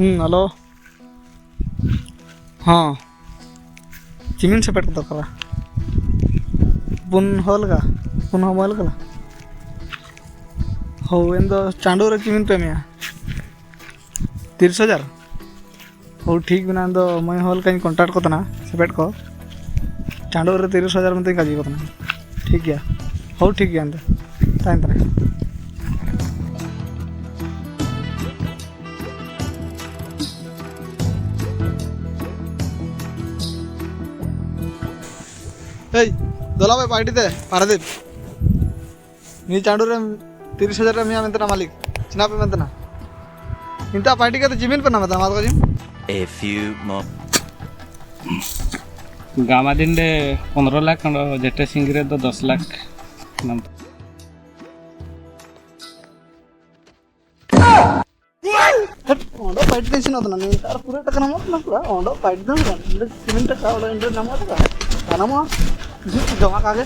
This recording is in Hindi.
हेलो हाँ चिमिन सेपेट को दरकार पुन हलगा पुन हमल कला हो इन दो चांडू रे चिमिन पे मिया 30,000 हो ठीक बिना दो मैं हल कहीं कांटेक्ट को तना सेपेट को चांडू रे 30,000 में काजी को तना ठीक गया हो ठीक गया अंदर टाइम तरे दोला भाई पार्टी दे पारादीप नी चांडू रे 30,000 मिया में तना मालिक चिना पे में तना इंटा पार्टी का तो जिमिन पे ना मत मात को gym A few more. Gamma दिन दे 15 लाख खंड जेटे सिंगरे तो 10 लाख ओंडो पार्टी देसी ना तो ना तार पूरा टका ना मत ना पूरा ओंडो पार्टी दो ना इंडो सिमेंट टका वाला इंडो ना मत का ना मो जमा कागे